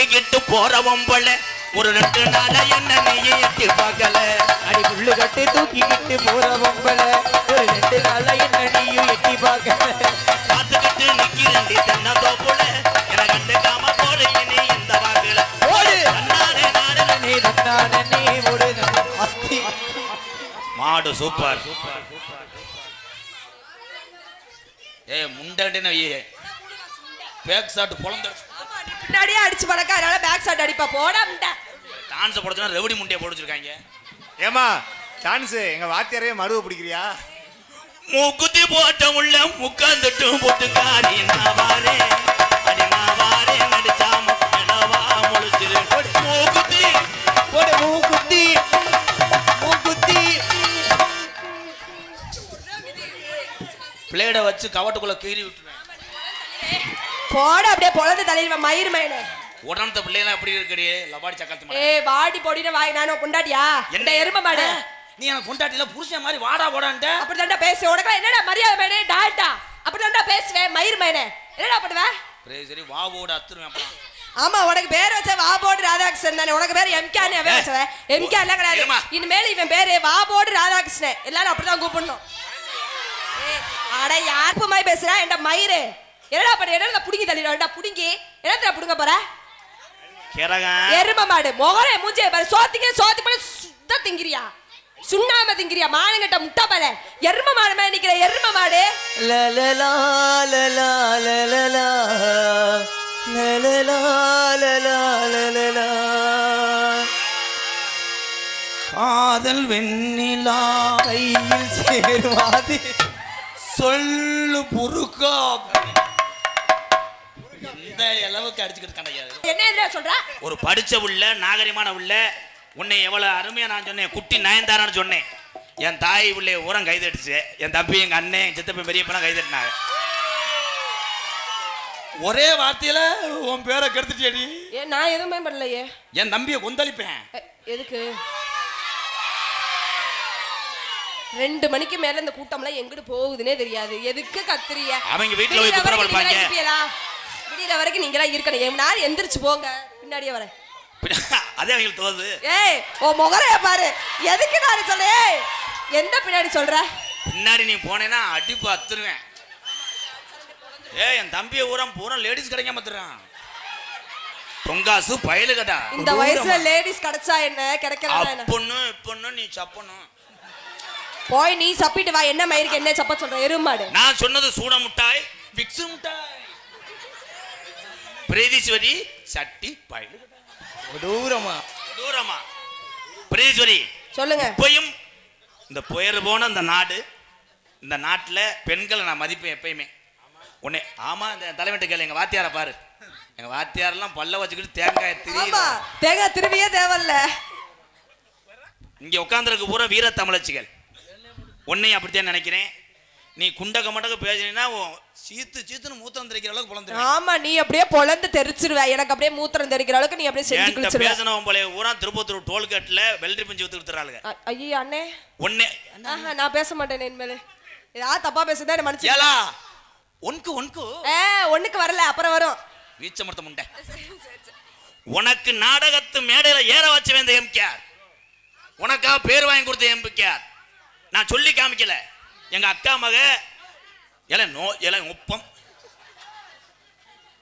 தூக்கிக்கிட்டு போறவன் போல ஒரு 2 நாள என்ன நீயே எட்டி பார்க்கல. அடி புல்லு கட்டு தூக்கிக்கிட்டு போறவன் போல ஒரு 2 நாள என்ன நீயும் எட்டி பார்க்கல. காத்துக்கிட்டு நிக்கிறண்டி தென்ன தோப்புல என கண்டுக்காம போடு இனி இந்த வாக்குல ஓடு நன்னானே நானே நன்னானே ஓடு மாடு சூப்பர். முண்டாண்டின பேக் ஷாட் பொளந்து பின்னாடியே அடிச்சு பழக்க, அதனால பேக் ஷாட் அடிப்பா. போடா முண்டை. டான்ஸ் போடுறதுனா ரெவடி முண்டையை போட்டு வச்சிருக்காங்க. ஏமா டான்ஸ் எங்க வாத்தியாரே மடுவை பிடிக்கிறியா? மூக்குத்தி போட்ட உள்ள முக்காந்துட்டு போட்டுக்காரி நாவாரே அடி நாவாரே நடிச்சாம நிலவா முழிச்சிரு மூக்குத்தி போடு மூக்குத்தி மூக்குத்தி பிளேட வச்சு கவட்டுக்குள்ள கீறி விட்டுருவேன். போட அப்படியே பொழந்து தலையிடுவேன் மயிர் மயனே. உடனத்த பிள்ளைலாம் எப்படி இருக்கடி லபாடி சக்காத்து ஏய் வாடி பொடின வாய் நானும் கொண்டாடியா என்ன எருமை மாடு. நீ எனக்கு கொண்டாட்டில புருஷன் மாதிரி வாடா போடான்ட்ட அப்படிதான்டா பேசு. உனக்கு என்னடா மரியாதை மேனே டால்டா அப்படிதான்டா பேசுவேன் மயிர் மயனே. என்னடா பண்ணுவ? சரி வா ஓட அத்துருவேன் அப்பா. ஆமா உனக்கு பேர் வச்ச வா போடு ராதாகிருஷ்ணன் தானே. உனக்கு பேர் எம்கேன்னு அவன் வச்சவன். எம்கே எல்லாம் கிடையாது. இனிமேல் இவன் பேரு வா போடு ராதாகிருஷ்ணன். எல்லாரும் அப்படிதான் கூப்பிடணும். அட யாருப்பு மாதிரி பேசுறா என்ட மயிறு. என்னடா பண்ண என்னடா புடிங்கி தள்ளிடுடா புடிங்கி என்னடா புடுங்க போற? எருமை மாடு மொகரே மூஞ்சிய பாரு. சோத்தி போல சுத்த திங்கிறியா சுண்ணாம திங்கிறியா மானங்கட்ட முட்டை பால எருமை மாடு மேல நிக்கிற எருமை மாடு. லலலா லலலா லலலா லலலா லலலா லலலா காதல் வெண்ணிலா கையில் சேருவாது சொல்லு புருக்கா இந்த அளவுக்கு அடிச்சுக்கிட்டு கிடையாது. என்ன எதிரா சொல்ற? ஒரு படிச்ச உள்ள நாகரிகமான உள்ள உன்னை எவ்வளவு அருமையா நான் சொன்னேன். குட்டி நயன்தாரான்னு சொன்னேன். என் தாய் உள்ளே ஊரம் கைதடிச்சு. என் தம்பி எங்க அண்ணன் என் சித்தப்ப பெரியப்பெல்லாம் கைதட்டினாங்க. ஒரே வார்த்தையில உன் பேரை கெடுத்துட்டியடி. நான் எதுவுமே பண்ணலையே. என் தம்பியை கொந்தளிப்பேன். எதுக்கு 2 மணிக்கு மேல இந்த கூட்டம்லாம் எங்கிட்டு போகுதுன்னே தெரியாது. எதுக்கு கத்துறிய? அவங்க வீட்டுல போய் குப்புற படுப்பாங்க. விடியற வரைக்கும் நீங்களா இருக்கணும். என்னால எந்திரிச்சு போங்க பின்னாடியே வரேன். அதே அவங்களுக்கு தோது. ஏய் ஓ முகரைய பாரு. எதுக்கு நான் சொல்றேன்? எந்த பின்னாடி சொல்ற? பின்னாடி நீ போனேன்னா அடிப்பு அத்துருவேன். என் தம்பியை ஊரம் பூரா லேடிஸ் கிடைக்க மாத்துறான். பொங்காசு பயலு கடா. இந்த வயசுல லேடிஸ் கிடைச்சா என்ன கிடைக்கிறதா என்ன? பொண்ணு பொண்ணு நீ சப்பணும். போய் நீ சப்பிட்டு வா. என்ன மயிருக்கு என்ன சப்ப சொல்ற எருமாடு? நான் சொன்னது சூட முட்டாய் விக்ஸ் முட்டாய் பிரேதீஸ்வரி சட்டி பயலு தூரமா தூரமா பிரேதீஸ்வரி சொல்லுங்க. இப்பயும் இந்த புயர் போன இந்த நாடு இந்த நாட்டுல பெண்களை நான் மதிப்பேன் எப்பயுமே. உன்னை ஆமா இந்த தலைவன்ட்ட கேளு. எங்க வாத்தியார பாரு. எங்க வாத்தியாரெல்லாம் பல்ல வச்சுக்கிட்டு தேங்காய் திருவியே தேவையில்ல. இங்க உட்காந்துருக்கு பூரா வீர தமிழச்சிகள். உன்னையும் அப்படித்தான் நினைக்கிறேன். நீ குண்டக மண்டக பேசினா சீத்துன்னு மூத்திரம் தெரிக்கிற அளவுக்கு பொழந்து. ஆமா நீ அப்படியே பொழந்து தெரிச்சிருவ. எனக்கு அப்படியே மூத்திரம் தெரிக்கிற அளவுக்கு நீ அப்படியே செஞ்சு குளிச்சிருவ. பேசணும் போல ஊரா திருப்பத்தூர் டோல்கேட்ல வெள்ளரி பிஞ்சு வித்து வித்துறாளுங்க. ஐயோ அண்ணே ஒண்ணே நான் பேச மாட்டேன். இனிமேல் ஏதாவது தப்பா பேசுதா என்ன மன்னிச்சு. ஏலா ஒன்க்கு ஒண்ணுக்கு வரல அப்புறம் வரும். வீச்ச மரத்த முண்டை. உனக்கு நாடகத்து மேடையில ஏற வச்ச வேந்த எம்கேஆர். உனக்கா பேர் வாங்கி கொடுத்த எம்கேஆர். நான் சொல்லி காமிக்கல. எங்க அக்கா மக உப்பம்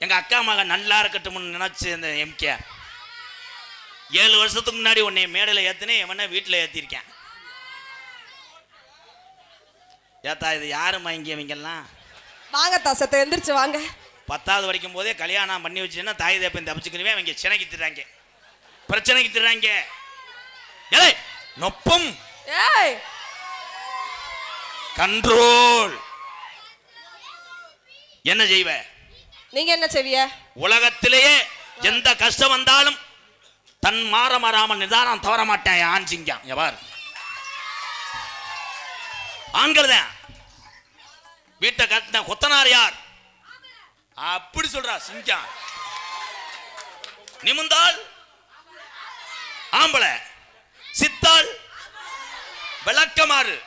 எங்க அக்கா மக நல்லா இருக்கட்டும் நினைச்சு இந்த எம்கேஆர் 7 வருஷத்துக்கு முன்னாடி உன்னை மேடையில ஏத்தினே எவன வீட்டுல ஏத்திருக்கேன். ஏத்தா இது யாருமா இங்க இவங்கெல்லாம்? வாங்க தாசத்தை எந்திரிச்சு வாங்க. 10வது படிக்கும் போதே கல்யாணம் பண்ணி வச்சுன்னா தாய் தேப்பன் தப்பிச்சுக்கிறவே அவங்க சினைக்கு திடுறாங்க. பிரச்சனைக்கு திடுறாங்க. ஏய் நொப்பம் ஏய் கண்ட்ரோல். என்ன செய்வ? நீங்க என்ன செய்விய? உலகத்திலேயே எந்த கஷ்டம் வந்தாலும் தன் மாறாமல் நிதானம் தவற மாட்டேன். ஆண் சிங்கம் எவர் ஆண்கள் தான். வீட்டை கட்டின கொத்தனார் யார்? அப்படி சொல்றா சிங்கம். நிமிந்தால் ஆம்பளை, சித்தாள் விளக்கமாறு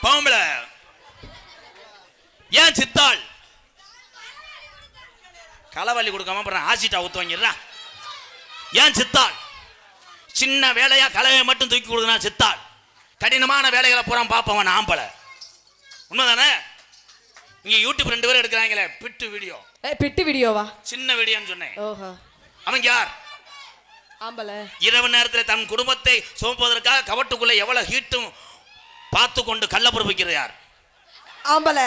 பாம்பளை. ஏன் சித்தாள் களவள்ளி கொடுக்காம ஆசிட்டா ஊத்து வாங்கிடுறா. ஏன் சித்தாள்? சின்ன வேலையா கலையை மட்டும் தூக்கி கொடுக்குறான் சித்தாள். கடினமான வேலைகளை பூரா பார்ப்பவன் ஆம்பளை. உண்மைதானே? இங்க யூடியூப் 2 பேரும் எடுக்கிறாங்களே பிட்டு வீடியோ. பிட்டு வீடியோவா? சின்ன வீடியோன்னு சொன்னேன். ஓஹோ. அவங்க யார்? ஆம்பளை. இரவு நேரத்தில் தன் குடும்பத்தை சுமப்பதற்காக கவட்டுக்குள்ள எவ்வளவு ஹீட்டும் பார்த்து கொண்டு கள்ள பொறுப்பிக்கிற யார்? ஆம்பளை.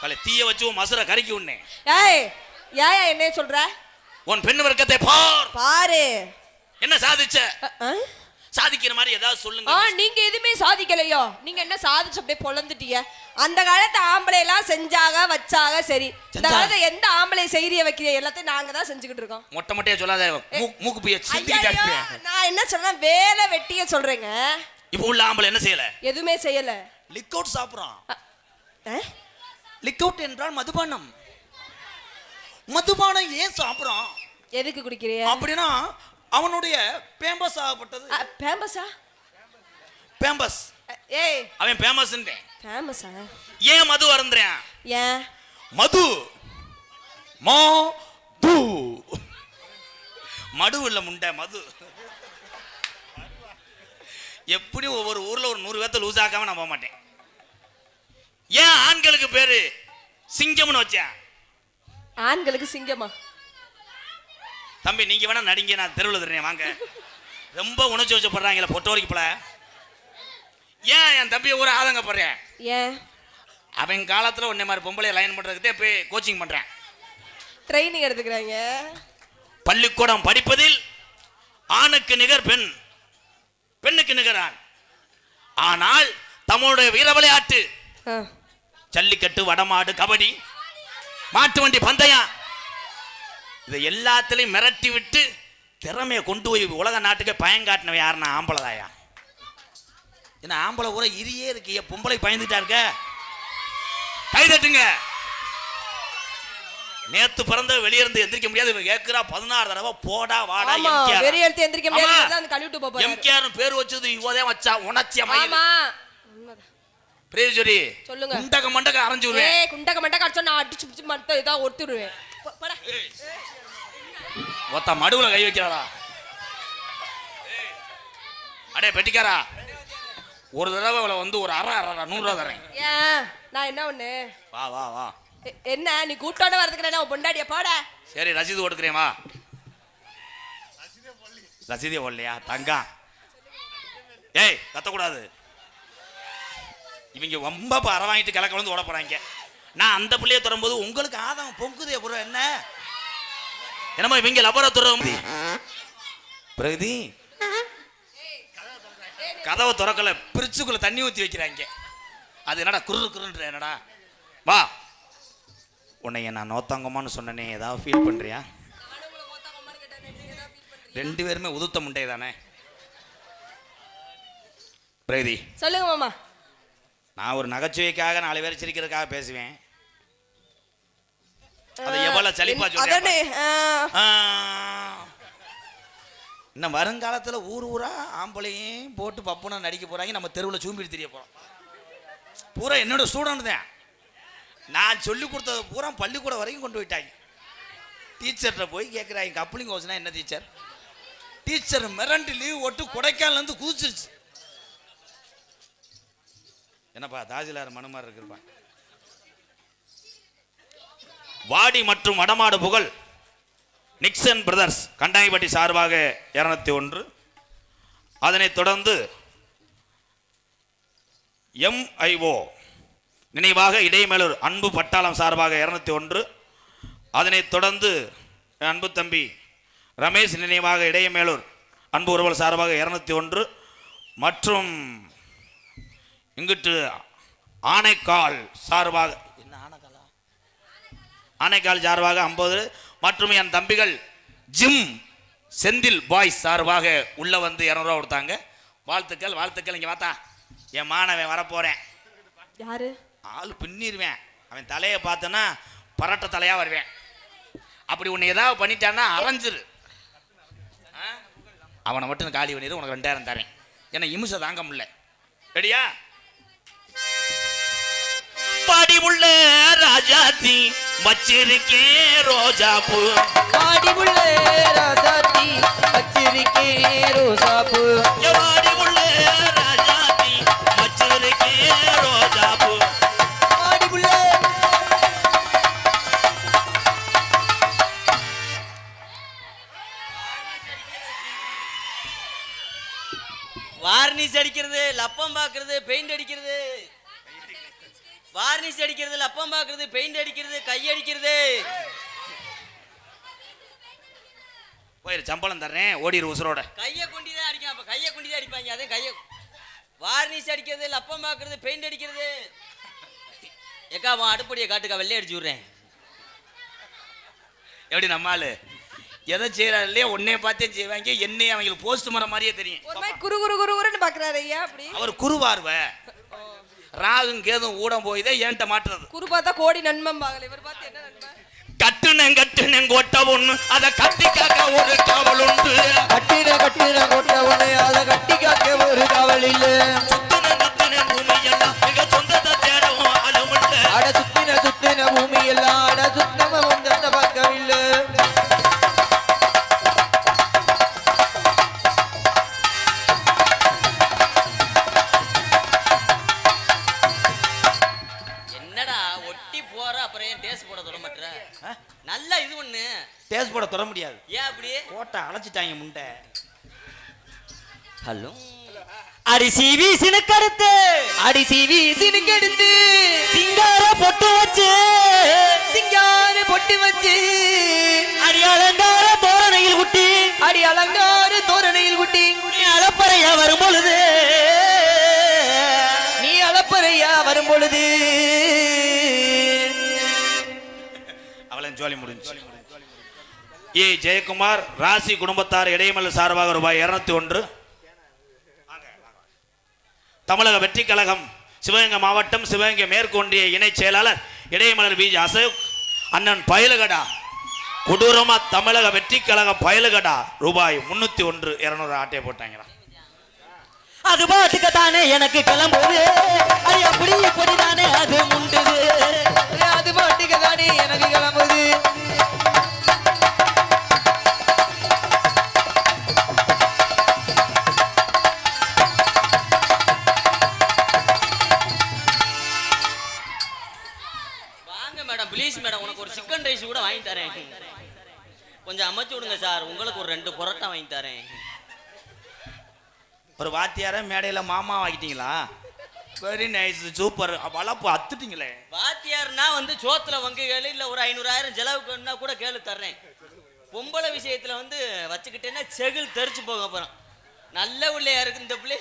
கலை தீய வச்சு மசுரை கறிக்கி உன்னே. ஏய் ஏயா என்ன சொல்ற? உன் பெண்ணு வர்க்கத்தை பார். பாரு என்ன சாதிச்ச? சாதிக்கிற மாதிரி ஏதாவது சொல்லுங்க. நீங்க எதுவுமே சாதிக்கலையோ? நீங்க என்ன சாதிச்சு அப்படியே பொழந்துட்டீங்க? அந்த காலத்து ஆம்பளை எல்லாம் செஞ்சாக வச்சாக சரி. இந்த காலத்துல எந்த ஆம்பளை செய்திய வைக்கிற எல்லாத்தையும் நாங்க தான் செஞ்சுக்கிட்டு இருக்கோம். மொட்டை மொட்டையா சொல்லாத, மூக்கு போய் சிந்திக்கிட்டு. நான் என்ன சொல்றேன், வேலை வெட்டிய சொல்றேங்க. இப்போ உள்ள ஆம்பளை என்ன செய்யல? எதுவுமே செய்யல. லிக் அவுட் சாப்பிடுறான். லிக் அவுட் என்றால் மதுபானம். மதுபானம் ஏன் சாப்பிடுறான்? எதுக்கு குடிக்கிறீங்க அப்படின்னா அவனுடைய பேம்பஸ் ஆகப்பட்டது. பேம்பஸா? பேம்பஸ். ஏய் அவன் பேமஸ். பேமஸா? ஏன் மது அருந்துறான்? ஏன் மது மது மடு இல்ல முண்டை மது. எப்படி ஒவ்வொரு ஊர்ல ஒரு 100 பேர்த்த லூஸ் ஆக்காம நான் போக மாட்டேன். ஏன் ஆண்களுக்கு பேரு சிங்கம்னு வச்சேன்? ஆண்களுக்கு சிங்கமா? தம்பி நீங்க வேணா நடிங்க, நான் தெருவில் தர்றேன் வாங்க. ரொம்ப உணர்ச்சி வச்சப்படுறாங்களே பொட்டோரிக்கு போல. ஏன் என் தம்பியை ஊரை ஆதங்கப்படுறேன்? ஏன் அவன் காலத்துல உன்னை மாதிரி பொம்பளை லைன் பண்றதுக்கு போய் கோச்சிங் பண்றேன், ட்ரைனிங் எடுத்துக்கிறாங்க. பள்ளிக்கூடம் படிப்பதில் ஆணுக்கு நிகர் பெண், பெண்ணுக்கு நிகர் ஆண். ஆனால் தம்முடைய வீர விளையாட்டு ஜல்லிக்கட்டு, வடமாடு, கபடி, மாட்டு வண்டி பந்தயம், இதை எல்லாத்திலையும் மிரட்டி விட்டு திறமையை கொண்டு போய் உலக நாட்டுக்கு பயங்காட்டினவன் யாருன்னா ஆம்பளைதாயா. ஏன்னா ஆம்பளை ஊரை இரியே இருக்கு, பொம்பளை பயந்துட்டா இருக்க. கைதட்டுங்க. நேத்து பிறந்த வெளியிருந்து எந்திரிக்க முடியாது கேட்கிறா 16 தடவை போடா வாடா. வெளியிருந்து எந்திரிக்க முடியாது, அந்த கழுவிட்டு போறாரு. எம்கேஆர் பேர் வச்சது இவதே வச்சா உணர்ச்சியா மயில். ஆமா பிரேஜரி சொல்லுங்க. குண்டக மண்டக அரைஞ்சு விடுவேன். ஏய் குண்டக மண்டக அடிச்சா நான் அடிச்சு பிடிச்சு மட்டும் ஏதா ஒருத்திடுவேன். போடா. ஒத்த மடுவுல கை வைக்கிறாடா. அடே பெட்டிக்காரா, ஒரு தடவை அவளை வந்து ஒரு அரை 100 ரூபா தரேன். ஏன் நான் என்ன ஒண்ணு? வா வா வா. என்ன நீ கூட்டோட வரதுக்கு நான் பொண்டாடியா? போட. சரி ரசீது கொடுக்குறேன் வா. ரசீதே போடலையா தங்கா? ஏய் கத்தக்கூடாது. இவங்க ரொம்ப அரை வாங்கிட்டு கிழக்க வந்து ஓட போறாங்க. நான் அந்த பிள்ளைய தரும்போது உங்களுக்கு ஆதம் பொங்குதே புற என்ன என்னமா இவங்க லபரத்துறம் பிரகதி கதவை திறக்கல, பிரிச்சுக்குள்ள தண்ணி ஊற்றி வைக்கிறாங்க. அது என்னடா குரு குருன்ற என்னடா? வா. உன்னைய நான் நோத்தாங்கம்மான்னு சொன்னனே, ஏதாவது ஃபீல் பண்றியா? 2 பேருமே உதுத்த முண்டை தானே. பிரகதி சொல்லுங்க மாமா. நான் ஒரு நகைச்சுவைக்காக 4 பேர் சிரிக்கிறதுக்காக பேசுவேன். அதை எவ்வளவு சலிப்பா சொல்றேன். இன்னும் வருங்காலத்துல ஊர் ஊரா ஆம்பளையும் போட்டு பப்புனா நடிக்க போறாங்க. நம்ம தெருவில் சூம்பிட்டு தெரிய போறோம். பூரா என்னோட ஸ்டூடெண்ட் தான். நான் சொல்லி கொடுத்தது பூரா பள்ளிக்கூடம் வரைக்கும் கொண்டு போயிட்டாங்க. டீச்சர்கிட்ட போய் கேட்குறாங்க கப்ளிங் கோர்ஸ்னா என்ன டீச்சர்? டீச்சர் மிரண்டு லீவ் போட்டு கொடைக்கானல இருந்து குதிச்சிருச்சு. என்னப்பா தாஜிலார் மனுமார் இருக்குப்பா. வாடி மற்றும் வடமாடு புகழ் நிக்சன் பிரதர்ஸ் கண்டாங்கிப்பட்டி சார்பாக 201. அதனைத் தொடர்ந்து MIO நினைவாக இடைமேலூர் அன்பு பட்டாளம் சார்பாக 201. அதனைத் தொடர்ந்து அன்பு தம்பி ரமேஷ் நினைவாக இடையமேலூர் அன்பு உறவல் சார்பாக 201. மற்றும் இங்கிட்டு ஆனைக்கால் சார்பாக என்ன ஆனைக்காலா? ஆனைக்கால் சார்பாக 50. மற்றும் என் தம்பிகள் ஜிம் செந்தில் பாய்ஸ் சார்பாக உள்ள வந்து 200 ரூபா கொடுத்தாங்க. வாழ்த்துக்கள் வாழ்த்துக்கள். இங்கே பார்த்தா என் மாணவன் வரப்போறேன். யாரு? ஆள் பின்னிருவேன். அவன் தலையை பார்த்தனா பரட்ட தலையா வருவேன். அப்படி உன்னை ஏதாவது பண்ணிட்டான்னா அரைஞ்சிரு. அவனை மட்டும் காலி பண்ணிடு, உனக்கு 2000 தரேன். ஏன்னா இமுசை தாங்க முடியல. ரெடியா? பாடி உள்ள ராஜாத்தி வச்சிருக்கேன் ரோஜா பூ. வாடி புள்ள ராசாத்தி வச்சிருக்கேன் ரோசாப்பூ. வாடி புள்ள ராஜாத்தி வச்சிருக்கேன் ரோஜா பூ. வாடி புள்ள வார்னிஷ் அடிக்கிறது, லப்பம் பாக்குறது, பெயிண்ட் அடிக்கிறது. வார்னிஷ் அடிக்கிறது, லப்பம் பாக்குறது, பெயிண்ட் அடிக்கிறது, கை அடிக்கிறது. போயிரு, சம்பளம் தர்றேன், ஓடிரு உசுரோட. கையை கொண்டி தான் அடிக்கும். அப்ப கையை கொண்டி தான் அடிப்பாங்க. அதே கையை வார்னிஷ் அடிக்கிறது, லப்பம் பாக்குறது, பெயிண்ட் அடிக்கிறது. ஏக்கா அவன் அடுப்படியை காட்டுக்கா, வெள்ளை அடிச்சு விடுறேன். எப்படி நம்மாலு எதை செய்யறாரு இல்லையா, உன்னைய பார்த்தே செய்வாங்க. என்னைய அவங்களுக்கு போஸ்ட் மரம் மாதிரியே தெரியும். ஒரு மாதிரி குரு குரு குருன்னு பாக்குறாரு ஐயா. அப்படி அவர் குருவார்வ ராகும் கேதும் ஊடம் போய் தான் ஏன்ட்ட மாட்டுறது. குரு பார்த்தா கோடி நன்மம் பாக்கல, இவர் பார்த்து என்ன நன்மை? கட்டுனேன் கொட்ட ஒண்ணு அதை கட்டி காக்க ஒரு காவல் உண்டு. கட்டின கொட்ட ஒண்ணு அதை கட்டி காக்க ஒரு காவல் இல்ல. சுத்தின பூமி எல்லாம் மிக சொந்தத்தை தேடவும் ஆளுமில்ல. அட சுத்தின பூமி எல்லாம் அட சுத்தம சொந்தத்தை பார்க்கவில்லை. என்னடா ஒட்டி போற, அப்புறம் ஏன் டேஸ்ட் போட தொட மாட்டற? நல்லா இது ஒண்ணு டேஸ்ட் போட தொட முடியாது. ஏன் அப்படி? கோட்டை அழைச்சிட்டாங்க முண்டை. ஹலோ அரிசி வீசினுக்கடுத்து சிங்கார பொட்டு வச்சு அடி அலங்கார தோரணையில் குட்டி நீ அலப்பறையா வரும் பொழுது அவளை ஜோலி முடிஞ்சு. ஏ ஜெயக்குமார் ராசி குடும்பத்தார் இடையமல்ல சார்பாக ரூபாய் 201. தமிழக வெற்றி கழகம் சிவகங்கை மாவட்டம் சிவகங்கை மேற்கு ஒன்றிய இணை செயலாளர் இடையமலர் வி அசோக் அண்ணன் பயலுகடா கொடூரமா தமிழக வெற்றி கழக பயலுகடா ரூபாய் 301 200 ஆட்டையை போட்டாங்களா. அது பாட்டுக்கு தானே எனக்கு கிளம்புது, அது அப்படி இப்படி தானே அது முண்டுது. அது பாட்டுக்கு தானே எனக்கு கிளம்புது. வாங்க மேடம், ப்ளீஸ் மேடம், உனக்கு ஒரு சிக்கன் ரைஸ் கூட வாங்கி தரேன். கொஞ்சம் அமைச்சு விடுங்க சார், உங்களுக்கு ஒரு 2 பரோட்டா வாங்கி தரேன். ஒரு வாத்தியார மேடையில மாமா ஆகிட்டீங்களா? Very nice, super. வளப்பு அத்துட்டீங்களே. வாத்தியார்னா வந்து சோத்துல வங்கு கேளு, இல்ல ஒரு 500,000 செலவுக்குன்னா கூட கேளு தர்றேன். பொம்பளை விஷயத்துல வந்து வச்சுக்கிட்டேன்னா செகில் தெரிச்சு போக அப்புறம். நல்ல பிள்ளையா இருக்கு இந்த பிள்ளை.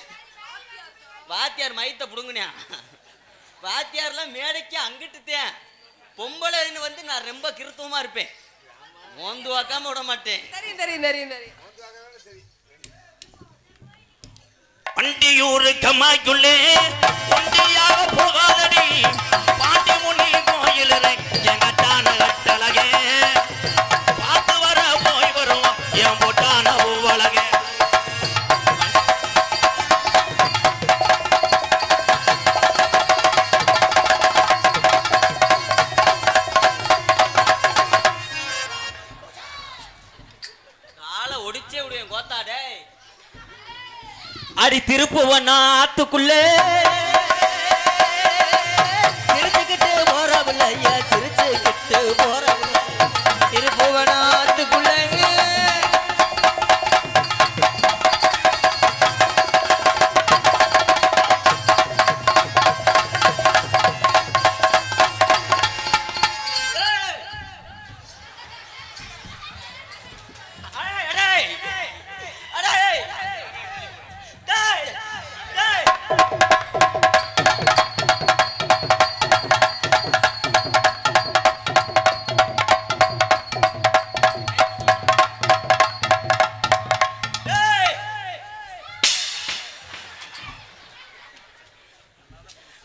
வாத்தியார் மயத்தை புடுங்குனியா? வாத்தியார்லாம் மேடைக்கு அங்கிட்டுத்தேன். பொம்பளைன்னு வந்து நான் ரொம்ப கிருத்தமா இருப்பேன், மோந்து வாக்காம விட மாட்டேன். தெரியும். வண்டியூர் கம்மாய்க்குள்ளே ஒண்டியாக போகாதடி பாண்டி முனி கோயில் எங்கட்டான கட்டழகே பார்த்து வர போய் வரும் என் போட்டான உலகே. காலை ஒடிச்சே விடுவேன் கோத்தாடே. அடி திருப்புவனா ஆத்துக்குள்ளே சிரிச்சுக்கிட்டு போறவில்லையா, சிரிச்சுக்கிட்டு போறவில்லை திருப்புவனாத்துக்குள்ள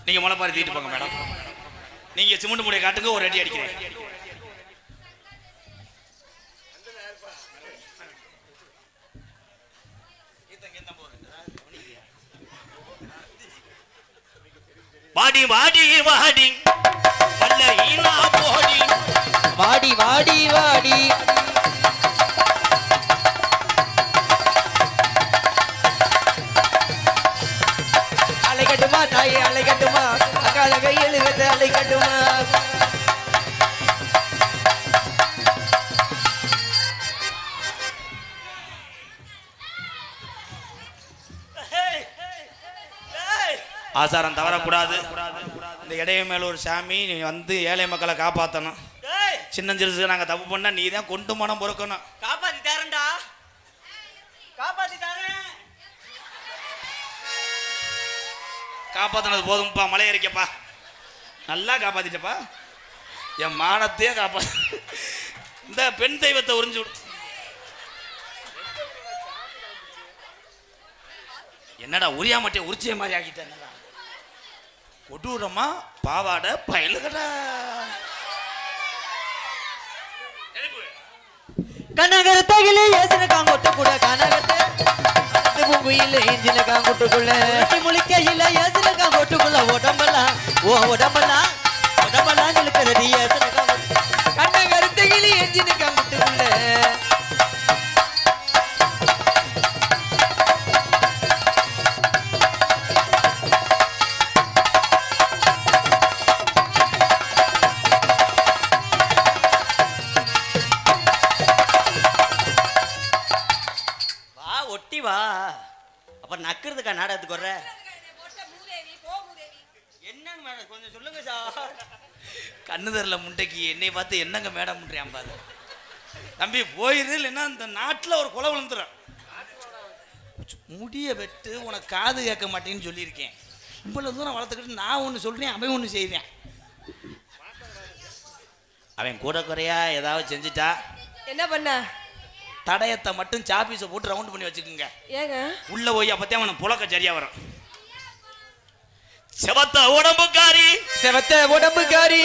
நீங்க முளைப்பாரி தீட்டு போங்க மேடம். நீங்க சிமெண்ட் மூடைய காட்டுங்க, ஒரு அடி அடிக்கிறேன். வாடி வாடி வாடி வல்ல ஈனா போடி வாடி வாடி வாடி அலை கட்டுமா தாயே அலை கட்டுமா அக்கால கையில் வைத்து அலை கட்டுமா ஆசாரம் தவறக்கூடாது. இந்த இடைய மேல ஒரு சாமி, நீ வந்து ஏழை மக்களை காப்பாற்றணும். சின்னஞ்சிறுசுக்கு நாங்கள் தப்பு பண்ணா நீ தான் கொண்டு மனம் பொறுக்கணும். காப்பாத்தி தரேன்டா, காப்பாத்தி தரேன். காப்பாற்றினது போதும்ப்பா, மலையறிக்கப்பா, நல்லா காப்பாத்திட்டப்பா. என் மானத்தையே காப்பா. இந்த பெண் தெய்வத்தை உறிஞ்சு விடு. என்னடா உரியா மாட்டே உரிச்சிய மாதிரி ஆக்கிட்டேன். கொடூரமா பாவாடை பயலுகடா. கனகரத்தகிலே ஏசன காங்கொட்டு கூட கனகத்தை பூங்குயில ஏஞ்சின காங்கொட்டுக்குள்ள முழிக்கையில ஏசன காங்கொட்டுக்குள்ள உடம்பெல்லாம் உடம்பெல்லாம் இழுக்கிறது ஏசன காங்கொட்டு கனகரத்தகிலே ஏஞ்சின காங்கொட்டுக்குள்ள வா. அப்புறம் நக்கிறதுக்கா நாடகத்துக்கு வர்ற என்னங்க மேடம் கொஞ்சம் சொல்லுங்க சார். கண்ணு தெரியல முண்டைக்கு என்னை பார்த்து என்னங்க மேடம் பண்றியான் பாரு. தம்பி போயிரு, இல்லைன்னா இந்த நாட்டில் ஒரு கொலை விழுந்துடும். முடிய வெட்டு, உனக்கு காது கேட்க மாட்டேன்னு சொல்லியிருக்கேன். இவ்வளவு தூரம் வளர்த்துக்கிட்டு நான் ஒன்று சொல்றேன், அவன் ஒன்று செய்வேன். அவன் கூட குறையா ஏதாவது செஞ்சுட்டா என்ன பண்ண? தடயத்தை மட்டும் சாப்பீஸை போட்டு ரவுண்ட் பண்ணி வச்சுக்கோங்க. ஏங்க உள்ள போய் அப்பத்தான் அவனை புழக்க சரியா வரும். செவத்த உடம்புக்காரி, செவத்த உடம்புக்காரி,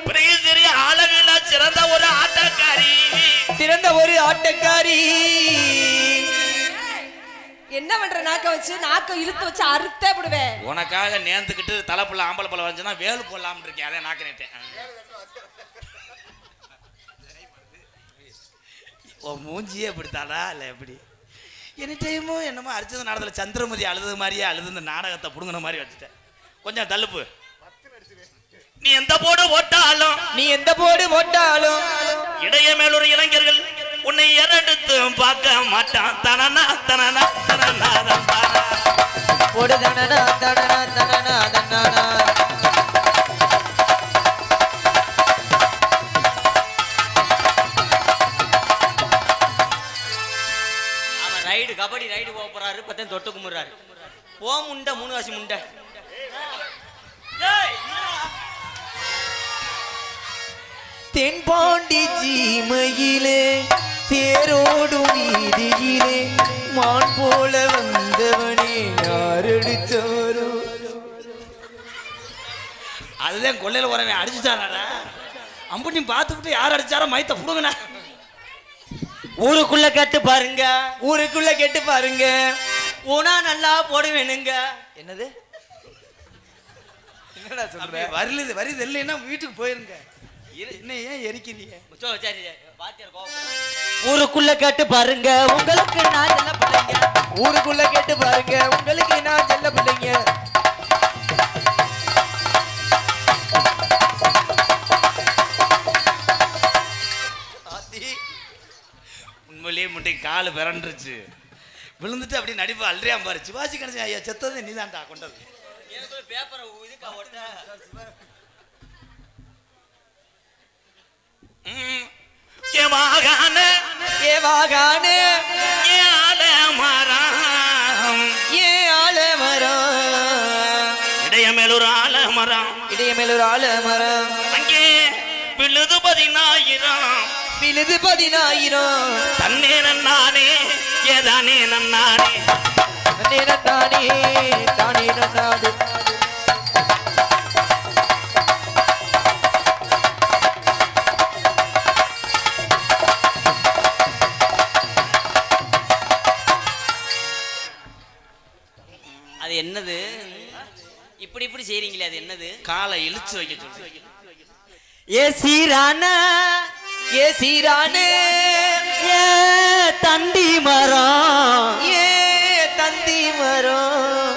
பெரிய அழகுல சிறந்த ஒரு ஆட்டக்காரி, சிறந்த ஒரு ஆட்டக்காரி. என்ன பண்ற? நாக்க வச்சு நாக்க இழுத்து வச்சு அறுத்தே விடுவேன். உனக்காக நேர்ந்துக்கிட்டு தலைப்புள்ள ஆம்பளை பழம் வந்துச்சுன்னா வேலு போடலாம்னு இருக்கேன். அதே நாக்க நேட்டேன். மூஞ்சியே எப்படித்தாடா இல்லை எப்படி எனி டைமும் என்னமோ அரிச்சது நாடகத்தில் சந்திரமதி அழுது மாதிரியே அழுது இந்த நாடகத்தை புடுங்கின மாதிரி வச்சுட்டேன். கொஞ்சம் தள்ளுப்பு. நீ எந்த போடு ஓட்டாலும், நீ எந்த போடு ஓட்டாலும் இடைய மேலொரு இளைஞர்கள் உன்னை இரண்டுத்து பார்க்க மாட்டான். தனனா தனனா தனனா தனனா போடு தனனா தனனா தனனா தனனா. ரைடு கபடி ரைடு போக போறாரு, பத்தேன் தொட்டு கும்பிடுறாரு. போ முண்டை, 3 காசி முண்டை. தென்பாண்டி சீமையிலே தேரோடும் வீதியிலே மான் போல வந்தவனே யாரடிச்சாரோ. அதுதான் கொள்ளையில வரவன் அடிச்சுட்டானடா. அம்புட்டி பார்த்துக்கிட்டு யார் அடிச்சாரோ மைத்த புடுங்கண்ணா. ஊருக்குள்ள கேட்டு பாருங்க, ஊருக்குள்ள கேட்டு பாருங்க, ஊனா நல்லா போடுவேனுங்க. என்னது என்னடா சொல்ற? வருது வருது இல்லைன்னா வீட்டுக்கு போயிருங்க. என்ன ஏன் எரிக்கிறீங்க? சரி ஊருக்குள்ள கேட்டு பாருங்க, உங்களுக்கு நான் செல்ல பிள்ளைங்க. ஊருக்குள்ள கேட்டு பாருங்க, உங்களுக்கு நான் செல்ல பிள்ளைங்க. உண்மையிலேயே முட்டை காலு பிறண்டுருச்சு, விழுந்துட்டு அப்படியே நடிப்பு அல்றியா பாரு. சிவாஜி கணேசன் ஐயா செத்தது நீதான்டா கொண்டது. பேப்பரை இதுக்கா ஓட்ட இடைய மேலூர் ஆலமரம், இடைய மேலூர் ஆலமரம், அங்கே விழுது 10,000 விழுது 10,000. தன்னே நன்னானே ஏதானே நன்னானே தானே தானே நன்னாடு. அது என்னது? இப்படி இப்படி செய்றீங்களே, அது என்னது? காலை இழுச்சு வைக்க சொல்லு. ஏ சீரான ஏ சீரானே ஏ தண்டி மரம் ஏ தந்தி மரம்.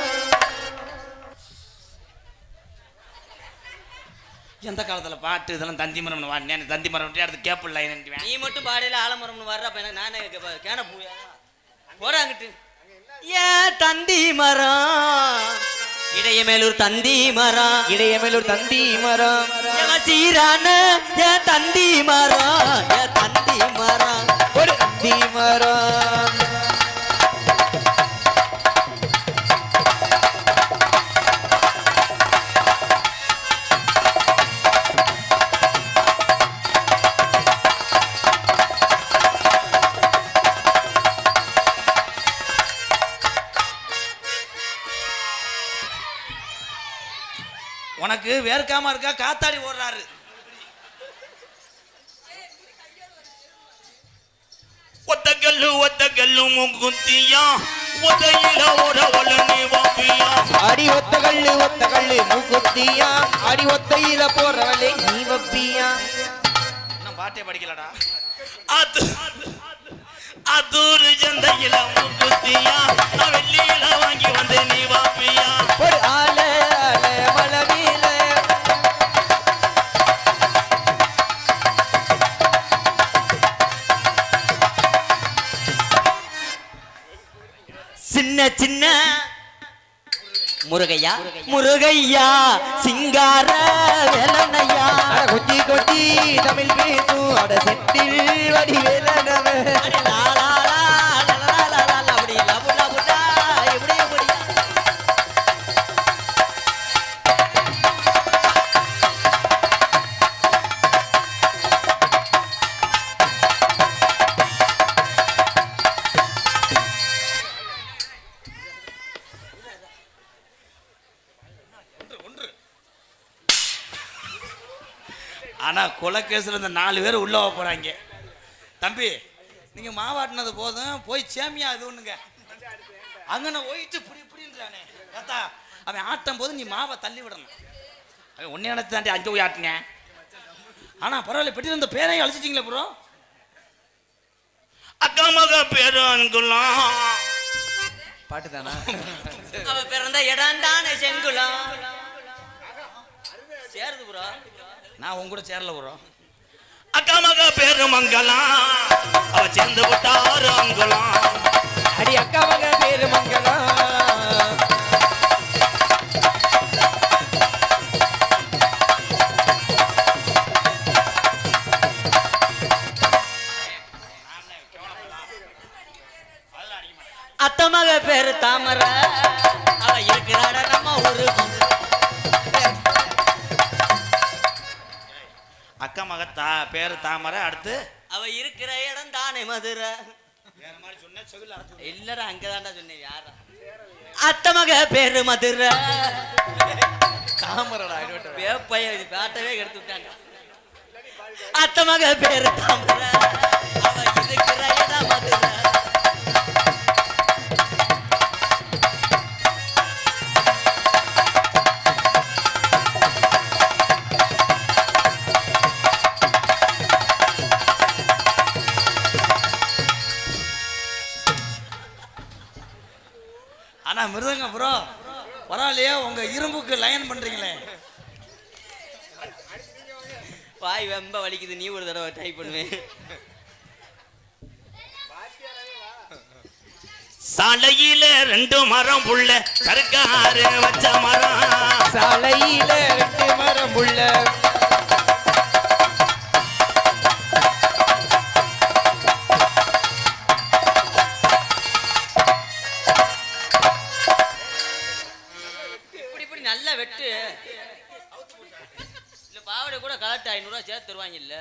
எந்த காலத்துல பாட்டு இதெல்லாம் தந்தி மரம் வாடினேன், தந்தி மரம் அடுத்து கேப்பிள் லைன். நீ மட்டும் பாடையில ஆலமரம்னு வர்ற அப்ப எனக்கு நானே கேன பூயா போறாங்கிட்டு ஏன் தந்தி மரம் இடையமேலூர் தந்தி மரம் இடையமேலூர் தந்தி மரம். சீரான ஏன் தந்தி மரம் ஏன் தந்தி மரம் ஒரு தந்தி மரம். உனக்கு வேர்க்காம இருக்கா? காத்தாடி ஓடுறாரு. ஒத்த கல்லு முகுத்தியா ஒத்தையில ஓட ஒலனி வாப்பியா. அடி ஒத்த கல்லு மூக்குத்தியா, அடி ஒத்தையில போறவளே நீ வப்பியா. நான் பாட்டே படிக்கலடா. அதூரு ஜந்தையில முகுத்தியா, நான் வெள்ளியில வாங்கி வந்து நீ வாப்பியா. ஒரு ஆல மலவில சின்ன சின்ன முருகையா முருகையா சிங்கார வேலனையா கொச்சி கொச்சி தமிழ் பேசும் அட செட்டில் வடி வேலனவ. அப்படி லபு லபுடா எப்படி எப்படி ஆனா கொலை கேஸ்ல இந்த 4 பேர் உள்ள போறாங்க. தம்பி நீங்க மாவாட்டினது போதும், போய் சேமியா இது ஒண்ணுங்க அங்கன போயிட்டு இப்படி இப்படின்றானே ஏத்தா. அவன் ஆட்டும் போது நீ மாவை தள்ளி விடணும். அவன் ஒன்னே நினைச்சு தாண்டி அங்கே போய் ஆட்டினேன். ஆனா பரவாயில்ல, பெட்டி இருந்த பேரையும் அழிச்சிட்டீங்களே ப்ரோ. அக்கா மக பேருலாம் பாட்டு தானா? அவ பிறந்த இடம் தானே செங்குளம் சேருது ப்ரோ. நான் உங்க கூட சேரல ப்ரோ. அக்கா மக பேரு மங்கலாம், அவ சேர்ந்து விட்டாரு அங்கலாம். அடி அக்கா மக பேரு மங்கலம். அத்த மக பேரு தாமர, அவ இருக்கிறாட நம்ம ஊரு. அக்கா மக பேரு தாமரை, அடுத்து அவ இருக்கிற இடம் தானே மதுரை. வேற மாதிரி சொன்ன செவில அர்த்தம் இல்லடா அங்கதான்டா சொன்னேன். யாரா அத்த மக பேரு மதுரை தாமரடா வேப்பைய பாட்டவே எடுத்து விட்டாங்க. அத்த மக பேரு தாமரை, அவ இருக்கிற இடம் மதுரை. ஆனா மிருதங்க ப்ரோ பரவாயில்லையே, உங்க இரும்புக்கு லைன் பண்றீங்களே. வாய் வெம்ப வலிக்குது, நீ ஒரு தடவை ட்ரை பண்ணுவேன். சாலையில 2 மரம் புள்ள சர்க்காரு வச்ச மரம். சாலையில 2 மரம் புள்ள. நல்ல வெட்டு இல்ல, பாவடை கூட கலட்டு 500 ரூபாய் சேர்த்து தருவாங்க இல்ல.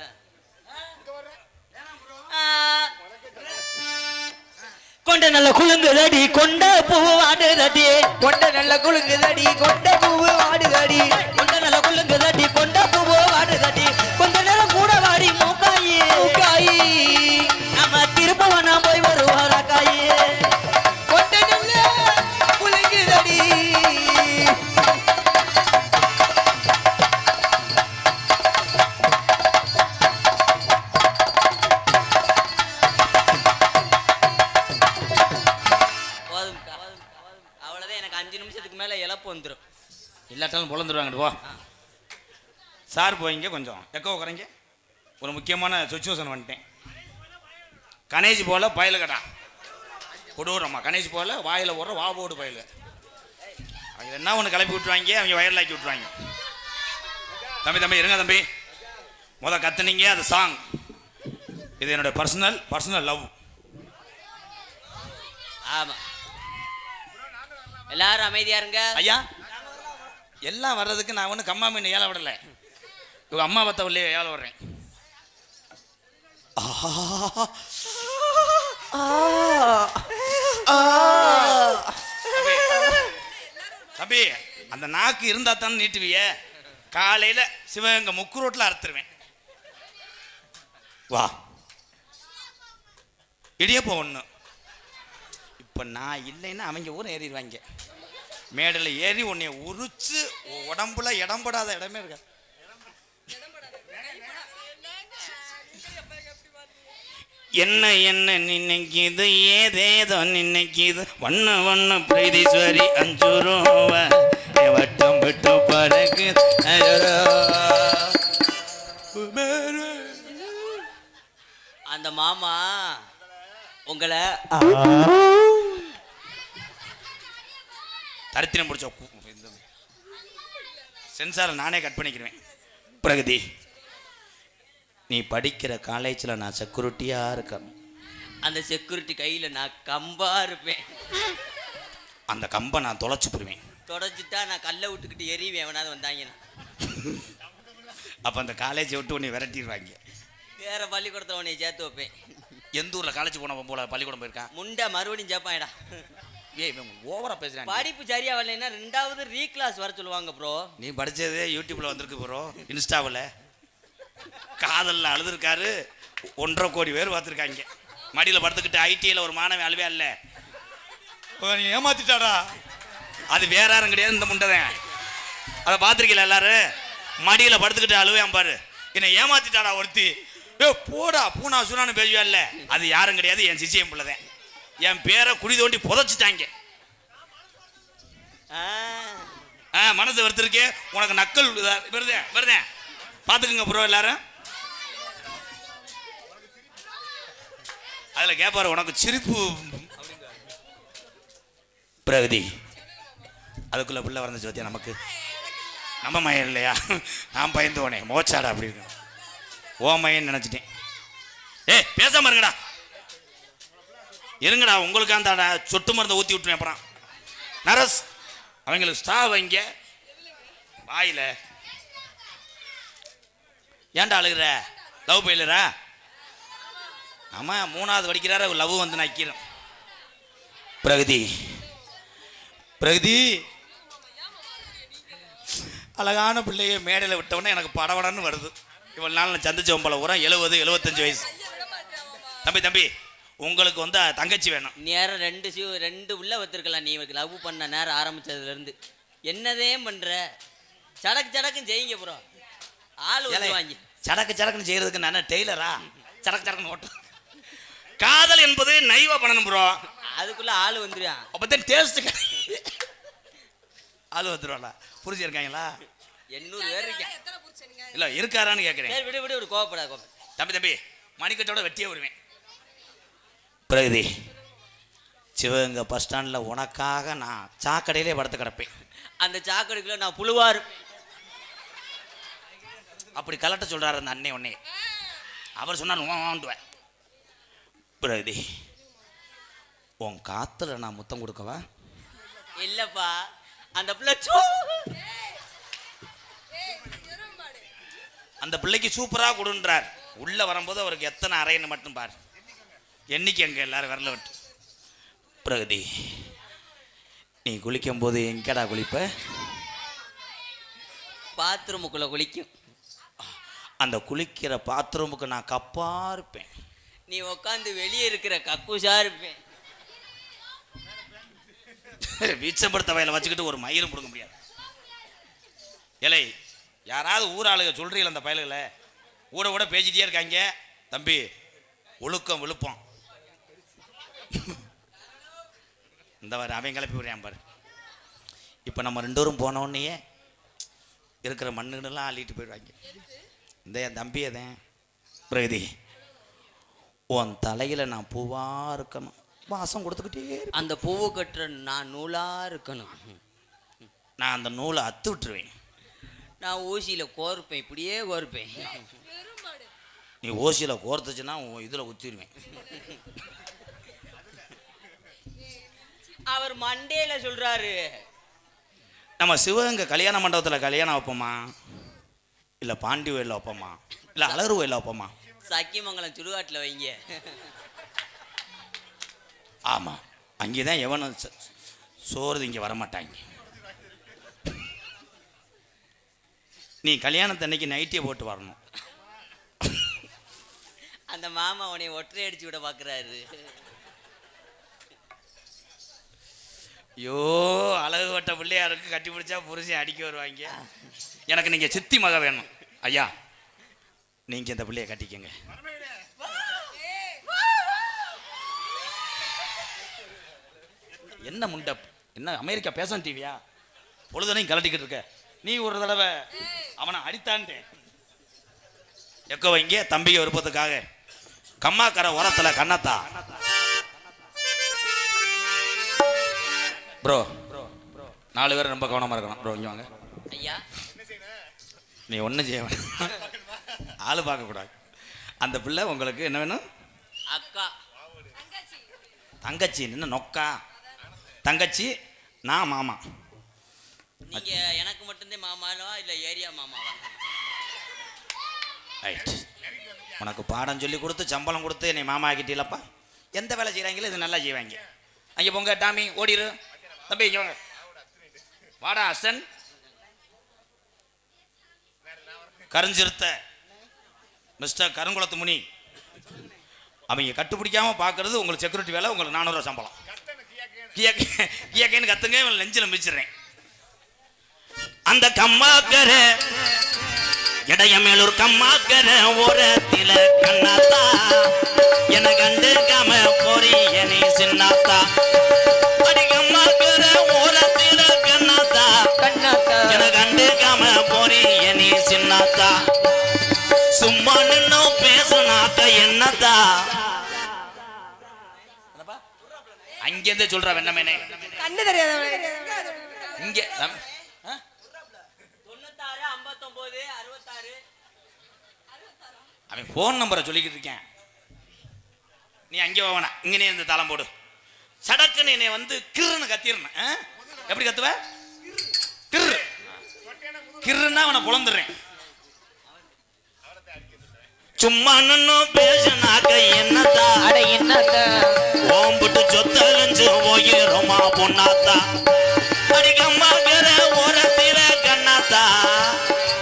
கொண்ட நல்ல குலுங்குதடி, கொண்ட பூவு ஆடுதடி, கொண்ட நல்ல குலுங்குதடி, கொண்ட பூவு ஆடுதடி, கொண்ட நல்ல குலுங்குதடி, கொண்ட பூவு ஆடுதடி, கொஞ்ச நேரம் கூட வாடி மூக்காயி காய் நம்ம திருப்பவனா போய் வருவாரா காயி. கொண்ட நல்ல குலுங்குதடி. 5 நிமிஷத்துக்கு மேல இழப்பு வந்துடும். இல்லாட்டாலும் பொழந்துருவாங்க. போ சார் போயிங்க, கொஞ்சம் எக்கோ குறைங்க. ஒரு முக்கியமான சுச்சுவேஷன் வந்துட்டேன். கணேஷ் போல பயலு கடா கொடூரம்மா. கணேஷ் போல வாயில் போடுற வாபோடு பயலு. அவங்க என்ன ஒன்று கிளப்பி விட்டுருவாங்க, அவங்க வயலாக்கி விட்டுருவாங்க. தம்பி இருங்க தம்பி. கத்துனீங்க அது சாங். இது என்னோட பர்சனல் லவ். ஆமா, எல்லாரும் அமைதியா இருங்க. ஐயா எல்லாம் வர்றதுக்கு நான் ஒன்றும் கம்மா மீன் ஏழை விடலை. இவங்க அம்மா பத்த உள்ளே ஏழை விடுறேன். தம்பி அந்த நாக்கு இருந்தா தானே நீட்டுவிய. காலையில சிவகங்கை முக்கு ரோட்ல அறுத்துருவேன். வா இடியப்போ ஒண்ணு. இப்ப நான் இல்லைன்னா அவங்க ஊரும் ஏறிடுவாங்க. மேடல ஏறி உன்னை உரிச்சு உடம்புல இடம்படாத இடமே இருக்க. என்ன நினைக்கிது ஏதேதோ நினைக்கிது வண்ண பிரீதீஸ்வரி 5 ரூபா வட்டம் விட்டு பறக்கு. அந்த மாமா உங்களை தரித்திரம் பிடிச்ச சென்சாரை நானே கட் பண்ணிக்கிறேன். பிரகதி, நீ படிக்கிற காலேஜில் நான் செக்யூரிட்டியாக இருக்கேன். அந்த செக்யூரிட்டி கையில் நான் கம்பா இருப்பேன். அந்த கம்பை நான் தொலைச்சு போடுவேன். தொடச்சிட்டா நான் கல்லை விட்டுக்கிட்டு எறிவேன் எவனாவது வந்தாங்கன்னா. அப்போ அந்த காலேஜை விட்டு உன்னை விரட்டிடுவாங்க. வேற பள்ளிக்கூடத்தில் உன்னை சேர்த்து வைப்பேன். எந்த ஊரில் காலேஜ் போன போல பள்ளிக்கூடம் போயிருக்கான். முண்டை மறுபடியும் சேர்ப்பான்டா. ஓவரா பேசுறேன். படிப்பு சரியா வரலைன்னா 2வது ரீக்ளாஸ் வர சொல்லுவாங்க ப்ரோ. நீ படிச்சதே யூடியூப்ல வந்திருக்கு ப்ரோ. இன்ஸ்டாவில் காதலில் அழுதுருக்காரு. 1.5 கோடி பேர் பார்த்துருக்காங்க. மடியில் படுத்துக்கிட்டு ஐடியில் ஒரு மாணவன் அழுவே அல்ல ஏமாத்திட்டாடா. அது வேற யாரும் கிடையாது, இந்த முண்டதான். அதை பார்த்துருக்கீங்களா எல்லாரும்? மடியில் படுத்துக்கிட்டு அழுவேன் பாரு, என்னை ஏமாத்திட்டாடா ஒருத்தி. போடா பூனா சுனான்னு பேசுவா இல்லை. அது யாரும் கிடையாது, என் சிசியம் பிள்ளைதான். என் பேரை குடி தோண்டி புதைச்சிட்டாங்க. மனசு வருத்திருக்கே உனக்கு நக்கல் வருதேன் பார்த்துக்குங்க ப்ரோ எல்லாரும். அதில் கேட்பாரு உனக்கு சிரிப்பு. பிரகதி அதுக்குள்ள பிள்ளை வரந்துச்சு பத்தியா. நமக்கு நம்ம மயன் இல்லையா? நான் பயந்து போனேன் மோச்சாடா அப்படின்னு. ஓ மயன் நினச்சிட்டேன். பேசாம இருங்கடா உங்களுக்கு அந்த சொட்டு மருந்தை ஊற்றி விட்டுருவேன். அப்புறம் நரஸ் அவங்களுக்கு ஸ்டா வைங்க வாயில. ஏன்டா அழுகிற? லவ் பயிலரா? ஆமா 3வது படிக்கிறார லவ் வந்து நக்கிறேன். பிரகதி அழகான பிள்ளைய மேடையில் விட்டவொடனே எனக்கு படவடன்னு வருது. இவ்வளவு நாள் நான் சந்திச்சவன் போல ஊரா 70-75 வயசு. தம்பி உங்களுக்கு வந்து தங்கச்சி வேணும். நேரம் 2 உள்ள வச்சிருக்கலாம். நீ லவ் பண்ண நேரம் ஆரம்பிச்சதுல இருந்து என்னதே பண்ற? சடக்குன்னு செய்யுங்க ப்ரோ. ஆள் வந்து வாங்கி சடக்குன்னு செய்யறதுக்கு நான் டெய்லரா? சடக்குன்னு ஓட்டும். காதல் என்பது நைவா பண்ணணும் ப்ரோ. அதுக்குள்ள ஆள் வந்துருவான். அப்பதான் டேஸ்ட் ஆள் வந்துருவாளா? புரிஞ்சு இருக்காங்களா? 800 பேர் இருக்கேன். இல்ல இருக்காரான்னு கேட்கிறேன். சரி விடு ஒரு கோவப்படாத. தம்பி மணிக்கட்டோட வெட்டியே வருவேன். பிரகதி சிவகங்கை பஸ் ஸ்டாண்டில் உனக்காக நான் சாக்கடையிலே படுத்து கிடப்பேன். அந்த சாக்கடைக்குள்ள நான் புழுவார் அப்படி கலட்ட சொல்றாரு அந்த அண்ணே. உன்னே அவர் சொன்னார். பிரகதி உன் காத்துல நான் முத்தம் கொடுக்கவா? இல்லப்பா அந்த பிள்ளை அந்த பிள்ளைக்கு சூப்பரா கொடுன்றார். உள்ள வரும்போது அவருக்கு எத்தனை அறைன்னு மட்டும் பாரு. என்னைக்கு அங்க எல்லாரும் வரல விட்டு. பிரகதி நீ குளிக்கும் போது எங்கடா குளிப்ப? பாத்ரூமுக்குள்ள குளிக்கும். அந்த குளிக்கிற பாத்ரூமுக்கு நான் கப்பா இருப்பேன். நீ உட்காந்து வெளியே இருக்கிற கக்கூசா இருப்பேன். வீச்சம்படுத்த வயலை வச்சுக்கிட்டு ஒரு மயிரும் கொடுக்க முடியாது. இலை யாராவது ஊராளுக சொல்றீங்களா? அந்த பயல்களை கூட பேசிட்டே இருக்காங்க. தம்பி ஒழுக்கம் விழுப்பம். இந்த மாதிரி அவன் கிளப்பி விடுறான் பாரு. இப்போ நம்ம 2 பேரும் போனோடனே இருக்கிற மண்ணுலாம் அள்ளிட்டு போயிடுவாங்க. இந்த என் தம்பியை தான் பிரகதி, உன் தலையில் நான் பூவாக இருக்கணும், வாசம் கொடுத்துக்கிட்டே அந்த பூவு கட்டுற நான் நூலா இருக்கணும். நான் அந்த நூலை அத்து விட்டுருவேன். நான் ஊசியில் கோர்ப்பேன், இப்படியே கோர்ப்பேன். நீ ஓசியில் கோர்த்துச்சுன்னா உன் இதில் குத்திடுவேன். அவர் மண்டேல சொல்றாரு, நம்ம சிவகங்கை கல்யாண மண்டபத்தில் கல்யாணம் வைப்போமா, இல்லை பாண்டி வயலில் வைப்போமா, இல்லை அலறு வயலில் வைப்போமா? சக்கியமங்கலம் சுடுகாட்டில் வைங்க. ஆமாம், அங்கே தான் எவனும் சோறுது இங்கே வரமாட்டாங்க. நீ கல்யாணத்தன்னைக்கு நைட்டியை போட்டு வரணும். அந்த மாமா உன்னை ஒற்றை அடிச்சு விட பார்க்குறாரு. ஐயோ, அழகு வட்ட பிள்ளையாருக்கு கட்டி பிடிச்சா புருஷன் அடிக்க வருவாங்க. எனக்கு நீங்கள் சித்தி மக வேணும் ஐயா, நீங்கள் இந்த பிள்ளைய கட்டிக்கங்க. என்ன முண்டை, என்ன அமெரிக்கா பேசன் டிவியா பொழுதனையும் கலட்டிக்கிட்டு இருக்க? நீ ஒரு தடவை அவனை அடித்தான்ட்டேன். எக்கோ வைங்க தம்பிய விருப்பத்துக்காக. கம்மாக்கரை உரத்துல கண்ணத்தா ப்ரோ, 4 பேர் ரொம்ப கவனமா இருக்கணும் ப்ரோ. இங்க வாங்க ஐயா. நீ ஒன்றும் செய்ய வேணாம், ஆளு பார்க்கக்கூடாது. அந்த பிள்ளை உங்களுக்கு என்ன வேணும்? அக்கா. தங்கச்சி. என்ன நொக்கா தங்கச்சி? நான் மாமா. நீங்க எனக்கு மட்டும்தான் மாமாவா இல்லை ஏரியா மாமாவா? ரைட். உனக்கு பாடம் சொல்லி கொடுத்து சம்பளம் கொடுத்து என்னை மாமா ஆக்கிட்டீங்களப்பா. எந்த வேலை செய்கிறாங்களோ இது நல்லா செய்வாங்க. அங்கே போங்க டாமி, ஓடிரு தம்பி. இங்கே வாங்க, வாடா அசன். கருஞ்சிருத்த மிஸ்டர் கருங்குளத்து முனி, அவங்க கட்டுப்பிடிக்காம பார்க்கறது உங்களுக்கு செக்யூரிட்டி வேலை. உங்களுக்கு 400 ரூபா சம்பளம். கியக்கேன்னு கத்துங்க, இவங்களை நெஞ்சில் மிச்சிடுறேன். அந்த கம்மாக்கர இடையமேலூர் கம்மாக்கர ஓரத்தில கண்ணாத்தா, என கண்டு கம பொறி என்னை சின்னாத்தா. அடி கம்மாக்கர ஓரத்தில கண்ணாத்தா, என கண்டு கம பொறி என்னை சின்னாத்தா. சும்மா நின்னும் பேசுனாக்க என்னத்தா? அங்கேருந்து சொல்ற வெண்ணமேனே, கண்ணு தெரியாத இங்கே 96 59 66. அவன் ஃபோன் நம்பரை சொல்லிக்கிட்டு இருக்கேன். நீ அங்கே போவனா, இங்கே இருந்து தாளம் போடு. சடக்குன்னு என்னை வந்து கிருன்னு கத்திடணும். எப்படி கத்துவ? கிரு கிருன்னா அவனை புலந்துடுறேன். சும்மா நின்னும் பேசினாக்க என்னத்தா? அட என்னத்தா? ஓம்பிட்டு சொத்தழிஞ்சு போயிருமா பொண்ணாத்தா. அடிக்கம்மாக்கிற ஓரத்தில கண்ணாத்தா,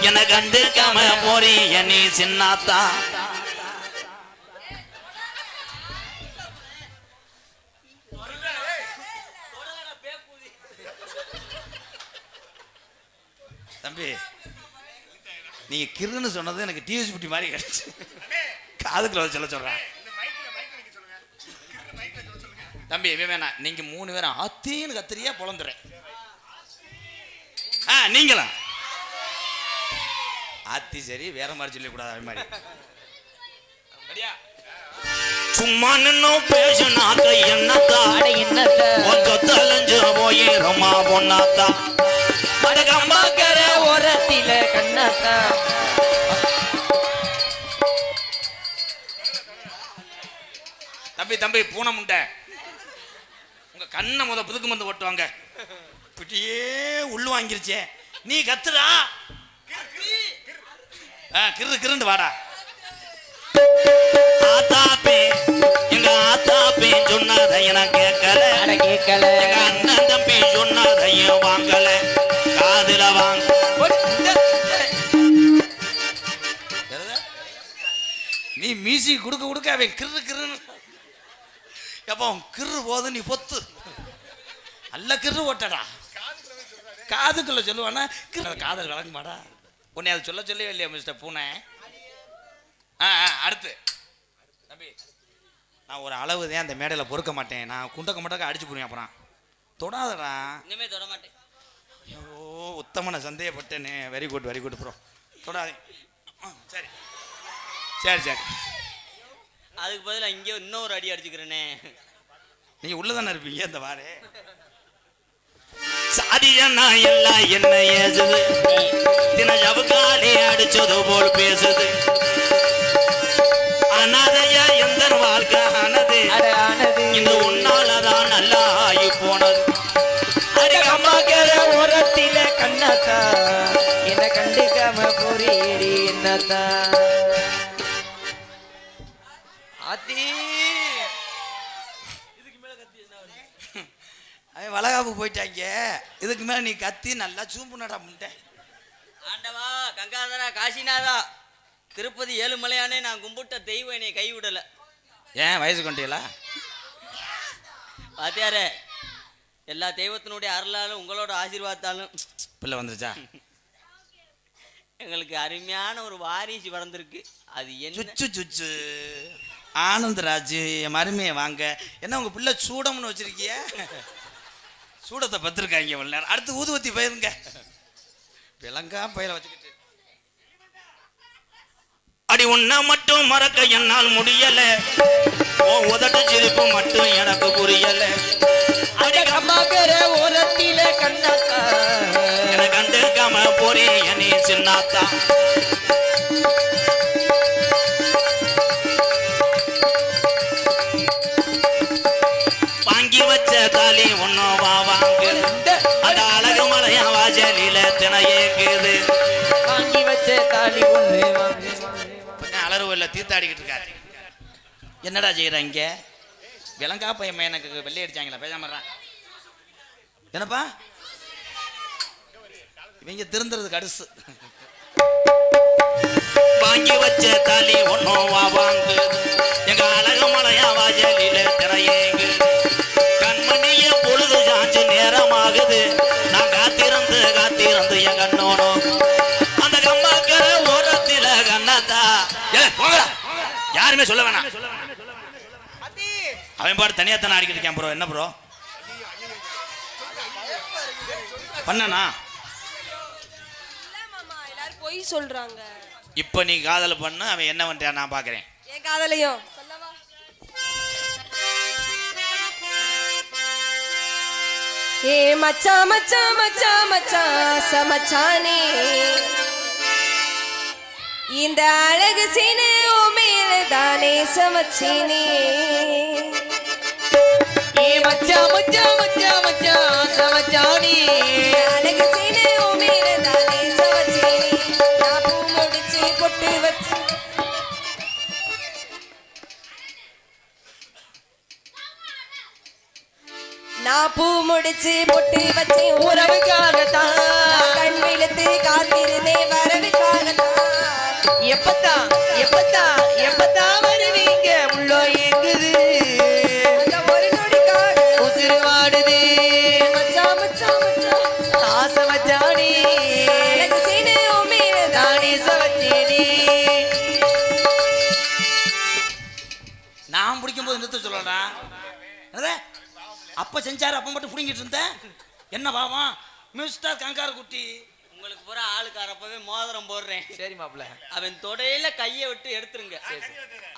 என கண்டு கம போறி என்னை சின்னாத்தா. தம்பி, நீங்க கிருன்னு சொன்னது எனக்கு டிவிஎஸ் புட்டி மாதிரி கிடைச்சு. காதுக்குள்ள சொல்ல சொல்றேன் தம்பி. வேணா, நீங்க 3 பேரும் ஆத்தின்னு கத்திரியா பொழந்துறேன். நீங்களா ஆத்தி சரி, வேற மாதிரி சொல்லக்கூடாது. அது மாதிரி சும்மா நின்னும் பேசினாக்க என்னத்தா? அட என்னத்தா? கொஞ்சம் தலைஞ்சு போயிருமா பொண்ணாத்தா. அட கம்மாக்கர ஓரத்தில கண்ணாத்தா. தம்பி தம்பி, பூனை முண்டை, உங்க கண்ணை புதுக்கு மந்து ஓட்டுவாங்க. பிட்டியே உள்ளு வாங்கிருச்சே, நீ கத்துடா. கிரு கிருண்டு வாடா. ஆத்தாப்பே, எங்க ஆத்தாப்பே சொன்னதை எனக்கு கேட்கல. அட கேட்கல. எங்க அண்ணன் தம்பி சொன்னதையும் வாங்கல, காதுல வாங்க. நீ மியூசிக் கொடுக்க கொடுக்க அவன் கிரு கிருன்னு. எப்போ கிரு போது நீ பொத்து அல்ல கிரு ஓட்டடா. காதுக்குள்ள சொல்லுவானா, காதல் விளங்க மாடா. உன்னை அதை சொல்ல சொல்லவே இல்லையா மிஸ்டர் பூனை? அடுத்து தம்பி, நான் ஒரு அளவு தான் அந்த மேடையில் பொறுக்க மாட்டேன். நான் குண்டக்க மாட்டக்க அடிச்சு போடுவேன். அப்புறம் தொடாதடா. இனிமே தொட மாட்டேன். ஐயோ உத்தமனை சந்தேகப்பட்டேனே. Very good bro. தொடாதே. சரி சரி சரி. அதுக்கு பதிலா இங்கே இன்னொரு அடி அடிச்சுக்கிறேனே. நீங்க உள்ளதானே இருப்பீங்க. இந்த வாரே சாதியன்னா எல்லாம் என்ன ஏசுது, தினஜவுக்காலே அடிச்சது போல் பேசுது. அனாதையா எந்த வாழ்க்கை ஆனது, இந்த உன்னாலதான் நல்லா ஆகி போனது. அடிக்கமாக்கிற ஓரத்தில கண்ணாத்தா என்ன கண்டுக்காம போறேடி என்னத்தா. ஆத்தி அவன் வளகாப்பு போயிட்டாங்க. இதுக்கு மேல நீ கத்தி நல்லா சூம்பு நட முட்டேன். ஆண்டவா கங்காதரா காசிநாதா திருப்பதி ஏழுமலையானே, நான் கும்பிட்ட தெய்வம் என்னை கைவிடலை. ஏன் வயசு கொண்டீங்களா? பாத்தியாரே, எல்லா தெய்வத்தினுடைய அருளாலும் உங்களோட ஆசீர்வாதத்தாலும் பிள்ளை வந்துருச்சா? எங்களுக்கு அருமையான ஒரு வாரிசு வளர்ந்துருக்கு. அது என்ன சுச்சு ஆனந்தராஜ் என் மருமையை வாங்க. என்ன உங்க பிள்ளை சூடம்னு வச்சிருக்கிய? சூடத்தை பத்திருக்காங்க இவ்வளவு நேரம். அடுத்து ஊதுவத்தி பயிருங்க. விலங்கா பயிர வச்சுக்கிட்டு அடி உன்னை மட்டும் மறக்க என்னால் முடியல, உதட்ட சிரிப்பு மட்டும் எனக்கு புரியல. அடிக்கமாக்கிற ஓரத்தில கண்ணாத்தா என கண்டுக்காம போறே நீ சின்னாத்தா. வாங்கி வச்ச தாலி ஒன்னும் வாங்கு, அந்த அழகு மலையா வாசலில தினையேக்குது. வாங்கி வச்ச தாலி ஒண்ணு அலறுவ இல்ல தீர்த்தாடிக்கிட்டு இருக்காரு. என்னடா செய்யறாங்க? விலங்கா பையன் எனக்கு வெள்ளை அடிச்சாங்களா? பேசாம என்னப்பா இவங்க திருந்துறது கடுசு. வாங்கி வச்ச தாலி ஒன்னும் வாங்கு, எங்க அழகு மலையா வாசலில தினையேங்குது. கண்மணிய பொழுது சாஞ்சு நேரமாகுது, நான் காத்திருந்து என் கண்ணோனோ அந்த கம்மாக்கிற ஓரத்தில கண்ணாத்தா. யாருமே சொல்ல வேணாம். அவன் பாடு தனியா தானே ஆடிக்கிட்டு இருக்கான் ப்ரோ. என்ன ப்ரோ பண்ணனா? எல்லாரும் பொய் சொல்றாங்க. இப்ப நீ காதல பண்ண அவன் என்ன பண்றான் நான் பாக்குறேன். என் காதலையும் சொல்லவா? ஏ மச்சான் மச்சான் மச்சான் மச்சான் சமச்சானே, இந்த அழகு சீனே ஓ மேல தானே சமச்சேனே. ஏ மச்சா மச்சா மச்சா மச்சா சமச்சானே, அழகு சீனே ஓ மேல தானே சமச்சேனே. நான் பூ முடிச்சு பொட்டு வச்சு நான் பூ முடிச்சு பொட்டு வச்சு உறவுக்காகத்தான் கண் விழுத்து காத்திருந்தேன் வரவுக்காகத்தான். எப்பத்தான் எப்பத்தான் எப்பத்தான் வருவீங்க உள்ளோ எங்குது அந்த ஒரு நொடிக்காக உசிறு வாடுது மச்சான் மச்சான் மச்சான் ஆசை மச்சானே, அழகு சீனே ஓ மேல தானே சமச்சேனே. நான் பிடிக்கும் போது நிறுத்த சொல்லடா. அப்ப செஞ்சாரு அப்ப மட்டும் புடிங்கிட்டு இருந்தேன். என்ன பாவம் மிஸ்டர் கங்காரு குட்டி. உங்களுக்கு பூரா ஆளுக்காரப்பவே மோதிரம் போடுறேன். சரி மாப்பிள்ள, அவன் தொடையில கையை விட்டு எடுத்துருங்க.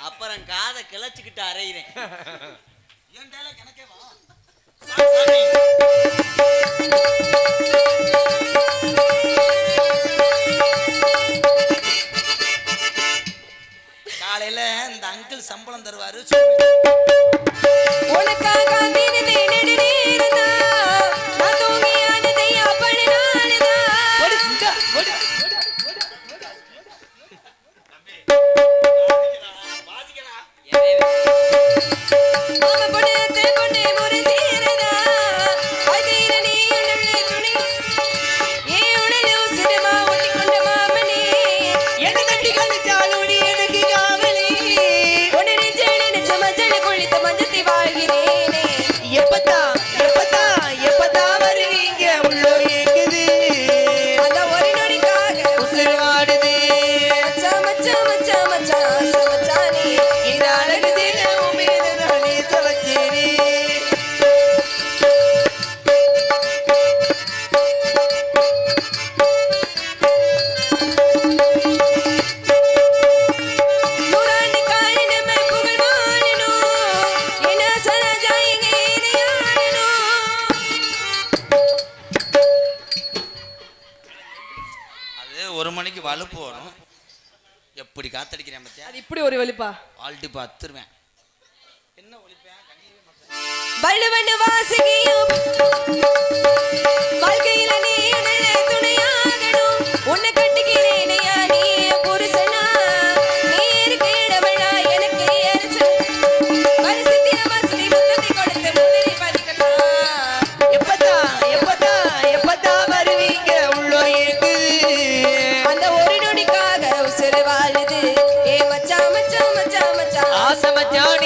அப்புறம் காதை கிளச்சிக்கிட்டு அரைகிறேன். என் டைலாக் எனக்கே வா. காலையில இந்த அங்கிள் சம்பளம் தருவாரு. உனக்காக நான் தூங்கியானதை அப்படி 1 மணிக்கு வலுப்பு வரும். எப்படி காத்தடிக்கிறேன் பத்தியா? அது இப்படி ஒரு வலிப்பா. ஆல்டி பாத்துருவேன். என்ன ஒலிப்பேன்? பல்லுவன்னு வாசிக்கியும் வாழ்க்கையில நீ நல்ல துணையாகணும். உன்னை கட்டிக்கிறேனையா நீ புருஷனா, நீ இருக்க இடமெல்லாம் எனக்கு அரசு. பரிசுத்திய வசதி முத்தத்தை கொடுத்து முந்திரி பதிக்கலாம். எப்பதான் வருவீங்க உள்ளோ இருக்குது அந்த ஒரு நொடிக்காக உசுறு வாழுது. ஏ மச்சான் மச்சான் மச்சான் மச்சான் ஆசை மச்சான்